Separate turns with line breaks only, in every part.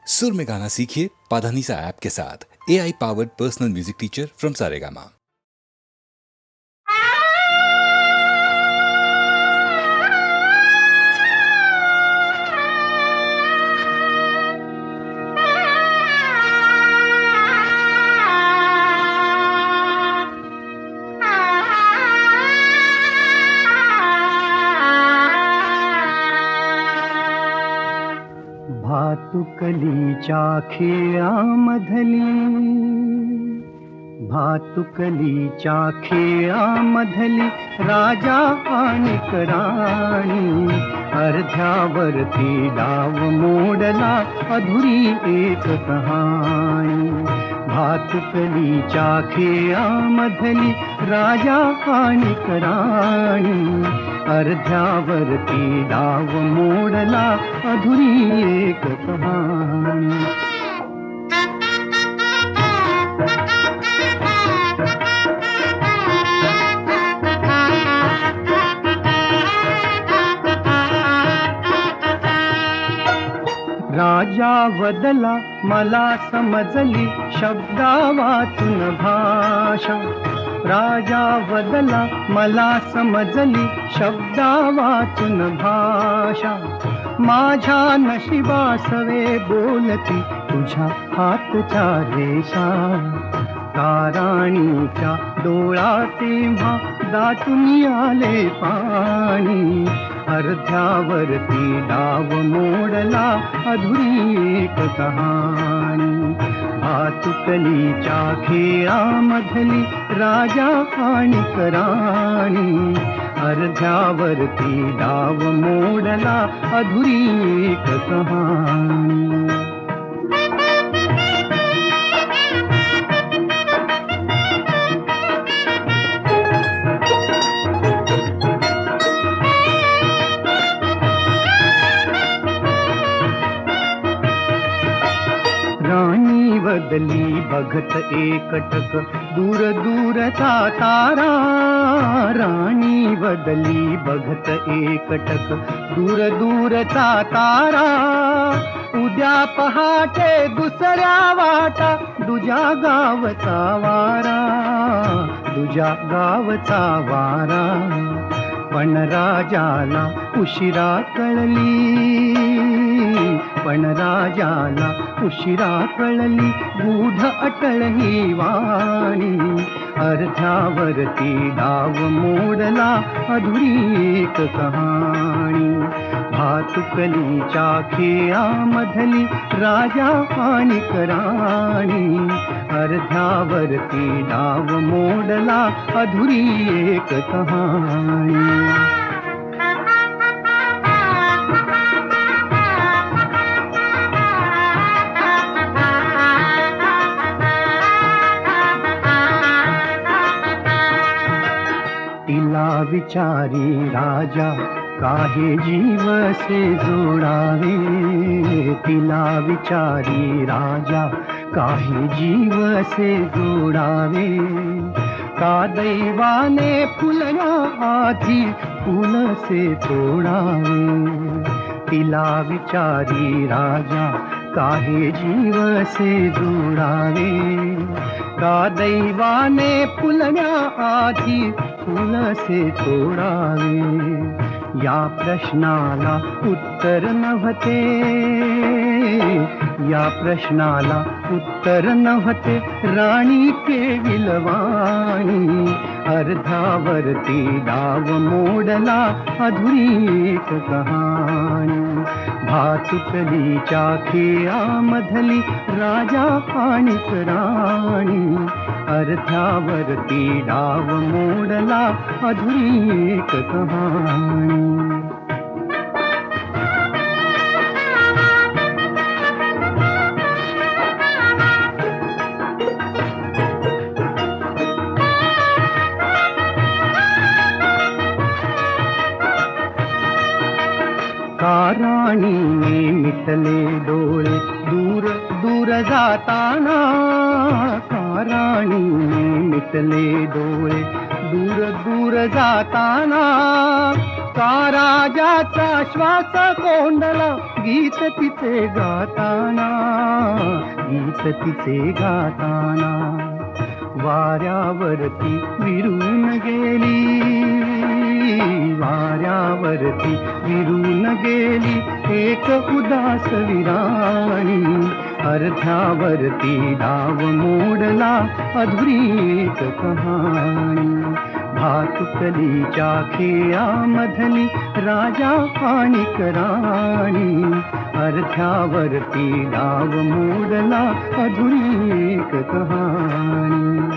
सुर में गाना सीखिए पाधानीसा ऐप के साथ। AI powered personal music teacher from Saregama.
भातुकलीच्या खेळामधली, भातुकलीच्या खेळामधली राजा आणि राणी, अर्ध्यावरती डाव मोडला अधुरी एक कहाणी. भातुकलीच्या खेळामधली राजा आणि राणी, अर्ध्यावरती डाव मोडला अधुरी एक कहाणी. राजा वदला मला समजली शब्दा वाचून भाषा. राजा वदला मला समजली शब्दा वाचून भाषा. माझ्या नशिबासवे बोलती तुझ्या हातच्या रेषा. ताराणीच्या डोळा तेव्हा दाटून आले पाणी, अर्ध्यावरती डाव मोडला अधुरी एक कहाणी. भातुकलीच्या खेळामधली राजा आणि राणी, अर्ध्यावरती डाव मोडला अधुरी एक कहाणी. राणी बदली बघत एकटक दूर दूरचा तारा. राणी बदली बघत एकटक दूर दूरचा तारा. उद्या पहाटे दुसऱ्या वाटा दुजा गावचा वारा, दुजा गावचा वारा. पण राजाला उशिरा कळली, पण राजाला उशिरा कळली गूढ अटळ ही वाणी. अर्ध्यावरती डाव मोडला अधुरी एक कहाणी. भातुकलीच्या खेळामधली राजा आणि राणी, अर्ध्यावरती डाव मोडला अधुरी एक कहाणी. तिला विचारी राजा काहे जीव से जोडावे. तिला विचारी राजा काहे जीव से जोडावे. का दैवाने फुलया आधी फूल से तोडावे. तिला विचारी राजा काहे जीव से जोडावे. का दैवाने फुलया आधी फूल से तोडावे. या प्रश्नाला उत्तर नव्हते, या प्रश्नाला उत्तर नव्हते राणी केविलवाणी. अर्ध्यावरती डाव मोडला अधुरी एक कहाणी. भातुकलीच्या खेळामधली राजा आणि राणी, अर्ध्यावरती डाव मोडला अधुरी एक कहाणी. का राणीने मिटले डोळे दूर दूर जाताना. का राणीने मिटले डोळे दूर दूर जाताना. का राजाचा श्वास कोंडला गीत तिचे गाताना, गीत तिचे गाताना. वाऱ्यावरती विरून गेली, वाऱ्यावरती विरून गेली एक उदास विराणी. अर्ध्यावरती डाव मोडला अधुरी एक कहाणी. भातुकलीच्या खेळामधली राजा आणि राणी. अर्ध्यावरती डाव मोडला अधुरी एक कहाणी.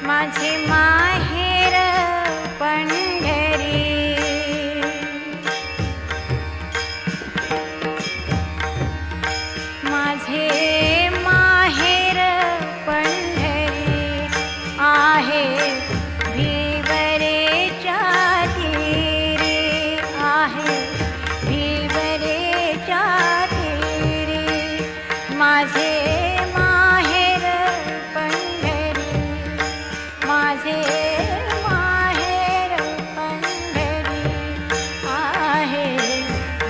माझे माहेर पंढरी, आहे भिवरेच्या तीरी, आहे भिवरेच्या तीरी, माझे माहेर पंढरी, माझे माहेर पंढरी, आहे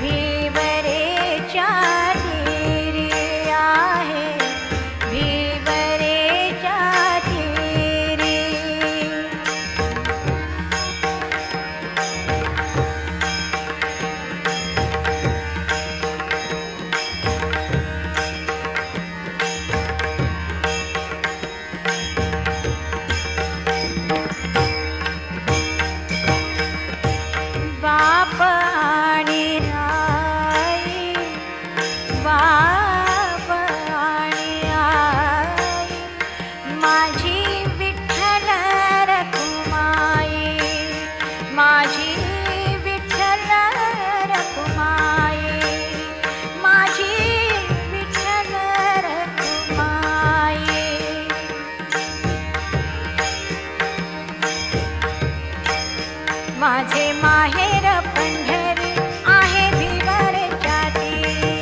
भिवरेच्या तीरी, आहे भिवरेच्या तीरी. बाप आणि आई, बाप आणि आई, माझी विठ्ठल रखुमाई, माझी विठ्ठल रखुमाई, माझी विठ्ठल रखुमाई. माझे माहेर पंढरी, आहे भिवरेच्या तीरी,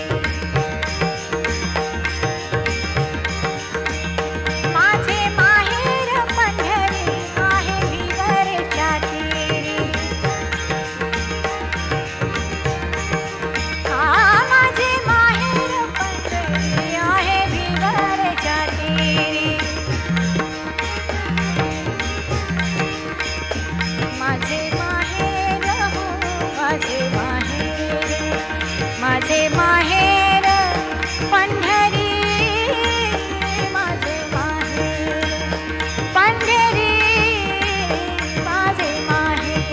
माझे माहेर पंढरी, आहे भिवरेच्या तीरी. माझे माहेर पंढरी, आहे भिवरेच्या तीरी. माझे माहेर हो, माझे माहेर, माझे माहेर पंढरी, माझे माहेर पंढरी, माझे माहेर,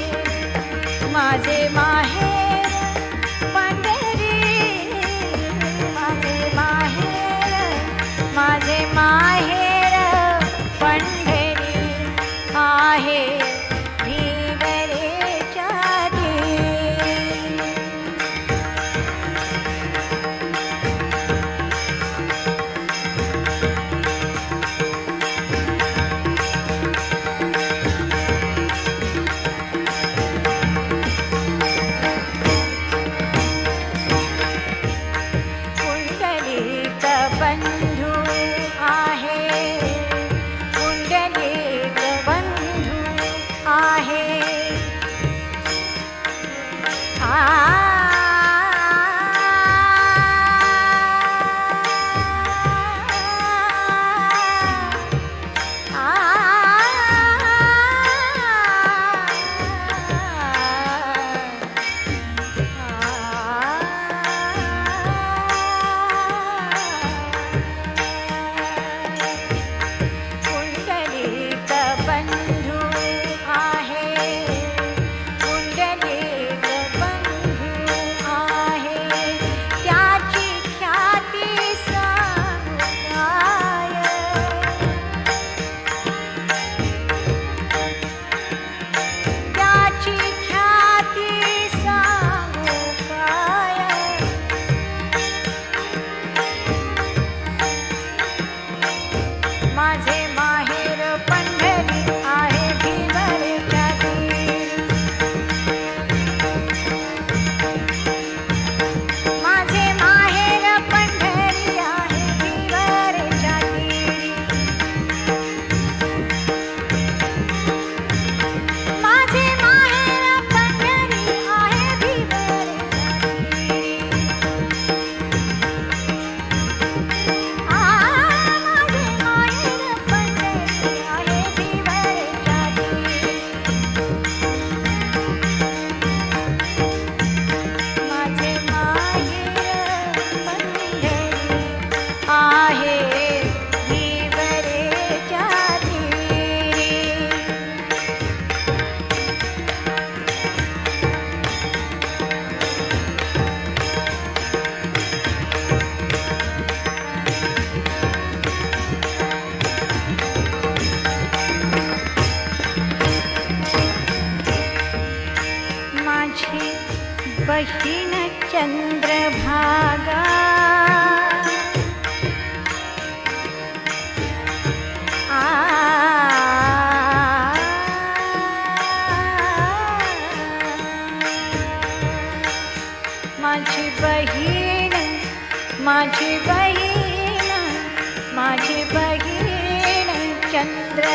माझे माहेर पंढरी, माझे माहेर, माझे माहेर पंढरी, आहे भिवरेच्या तीरी. पुंडलिक बंधू आहे, पुंडलिक बंधू आहे, पुंडलिक बंधू आहे, पुंडलिक बंधू आहे, त्याची ख्याती सांगू काय, त्याची ख्याती सांगू काय. माझे माहेर पंढरी, आहे भिवरेच्या तीरी, माझे माहेर पंढरी, आहे भिवरेच्या तीरी, माझे माहेर पंढरी, आहे भिवरेच्या तीरी. माझे माहेर पंढरी, आहे भिवरेच्या तीरी, माझे माहेर पंढरी, आहे भिवरेच्या तीरी. माझी बहीण चंद्रभागा, आ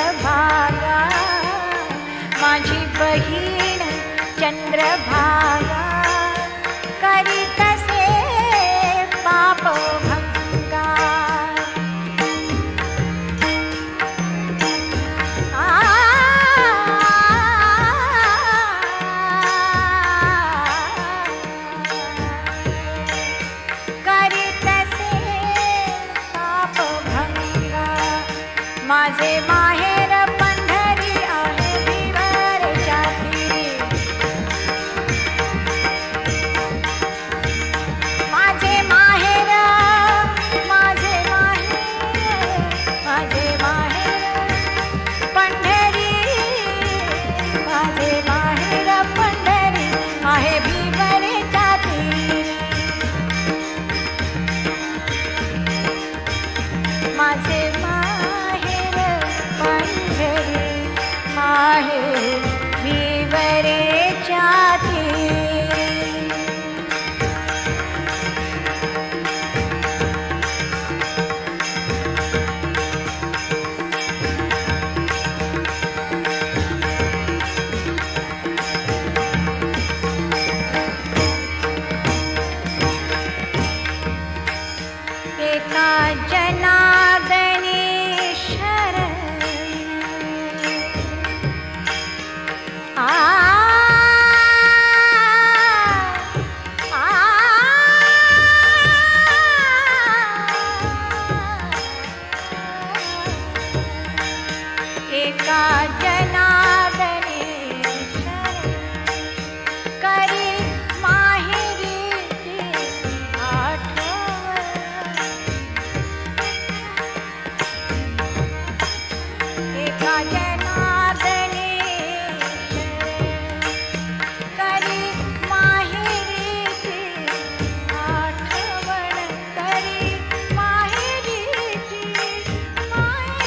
चंद्रभागा माझी बहीण चंद्रभागा करीतसे पाप भंगा करीतसे पाप भंगा माझे माहेर पंढरी आहे विवरच्या तीरी माझे माहेर पंढरी माझे माहेर पंढरी आहे विवरच्या तीरी माझे माहेर पंढरी आहे विवरेच्या तीरी एका जनार्दनी शरण आ एका जनार्दनी शरण करी माहेरीची आठवण एका जनार्दनी करी माहेरीची आठवण करी माहेरीची आठवण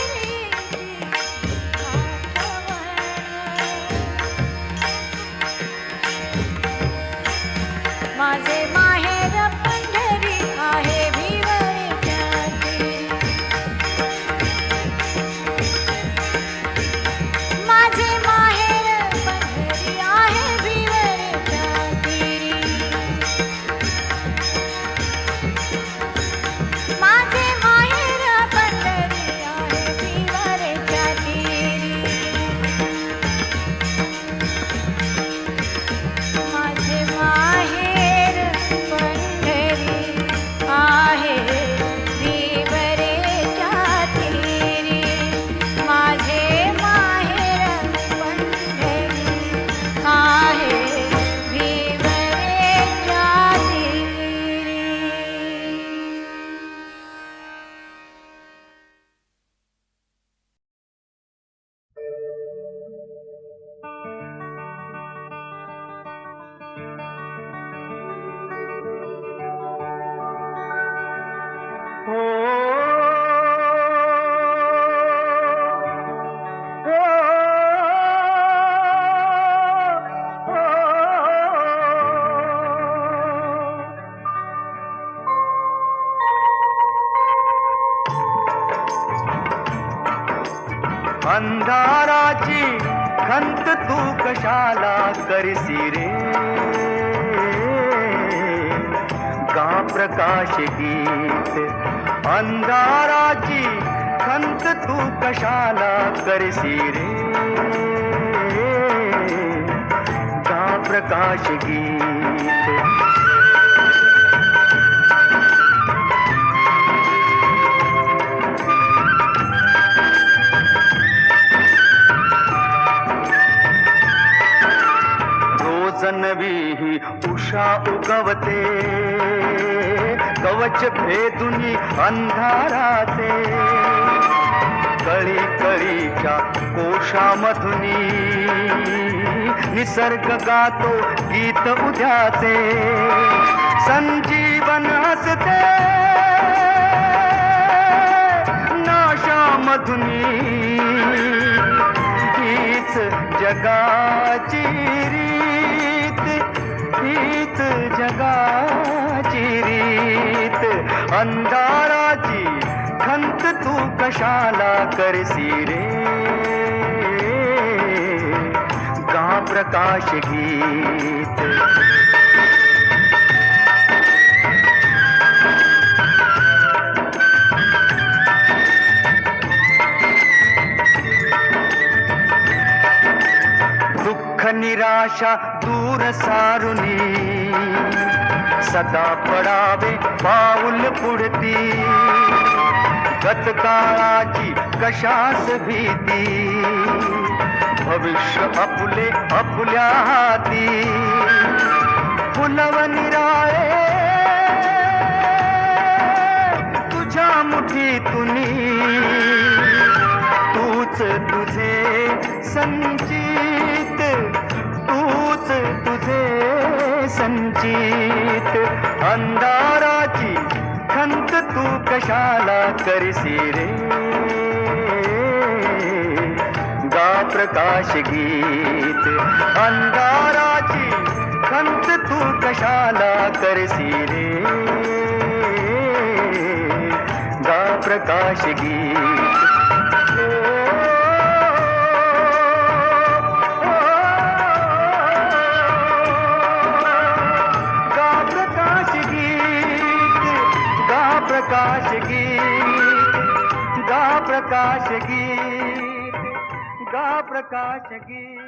माझे माहेर पंढरी आहे विवरच्या तीरी माझे माहेर पंढरी आहे विवरच्या तीरी माझे माहेर पंढरी आहे विवरच्या तीरी माझे माहेर पंढरी आहे विवरेच्या तीरी माझे माहेर पंढरी आहे विवरेच्या तीरी
अंधाराची खंत तू कशाला करसी रे गा प्रकाश गीत अंधाराची खंत तू कशाला करसी रे गा प्रकाश गीत नवी ही उषा उगवते कवच भेदुनी अंधाराचे कळी कळीच्या कोशामधुनी निसर्ग गातो गीत उद्याचे संजीवन हसते नाशामधुनी हीच जगाची हीच जगाची रीत अंधाराची खंत तू कशाला करसी रे गा प्रकाश गीत दुःख निराशा दूर सारुनी सदा पडावे पाऊल पुढती गतकाळाची कशास भीती भविष्य आपुले आपुल्या हाती फुलव निराळे तुझ्या मुठीतुनी तूच तुझे संचित तूच तुझे संचित अंधाराची खंत तू कशाला करसी रे गा प्रकाश गीत अंधाराची खंत तू कशाला करसी रे गा प्रकाश गीत प्रकाश गीत गा प्रकाश गीत गा प्रकाश गीत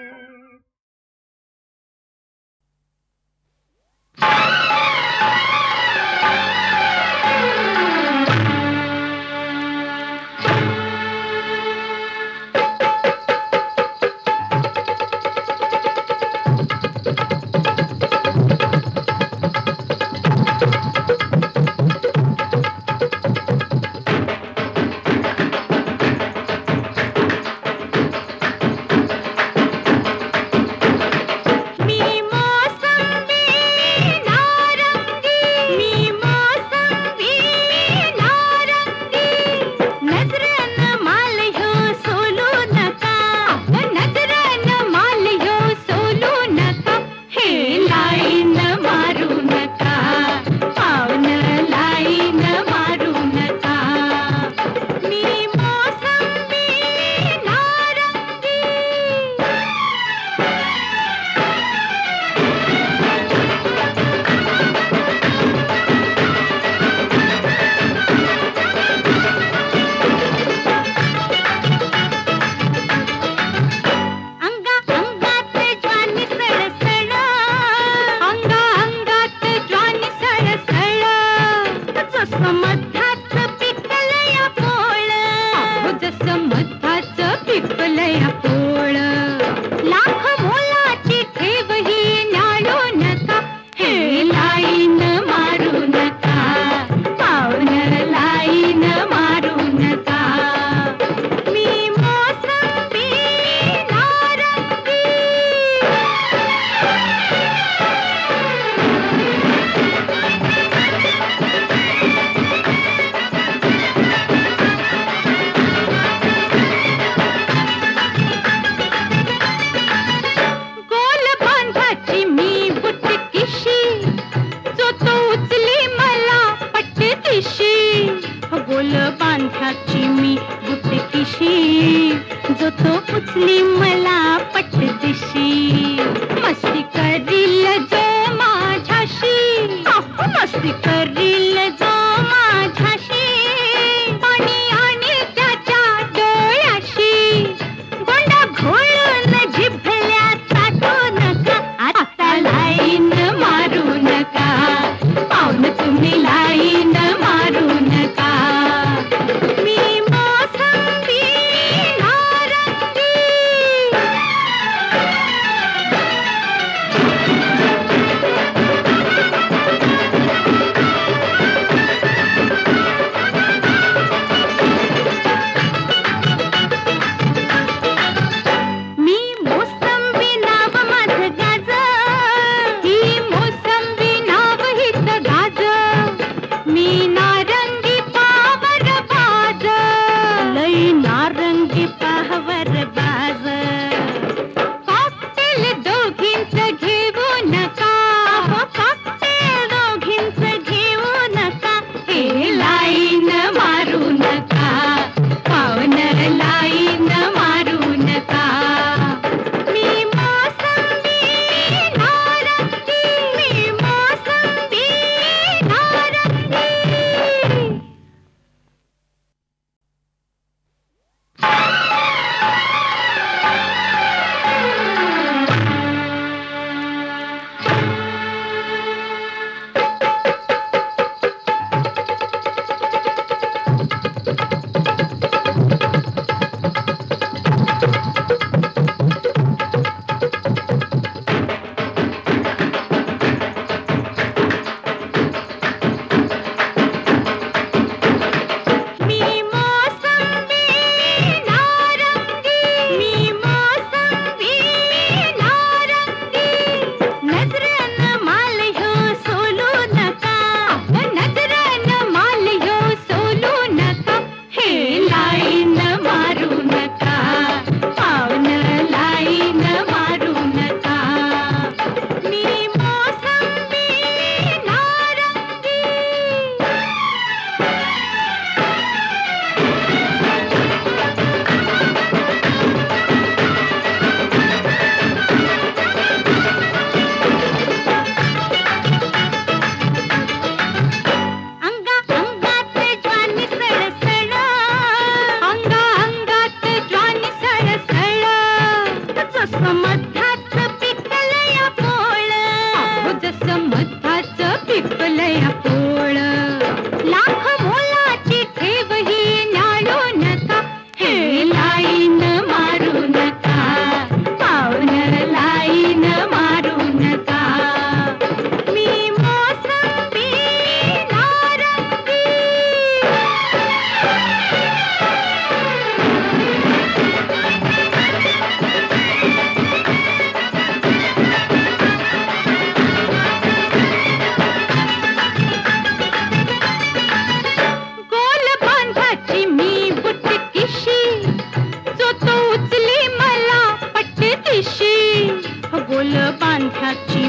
विठ्याची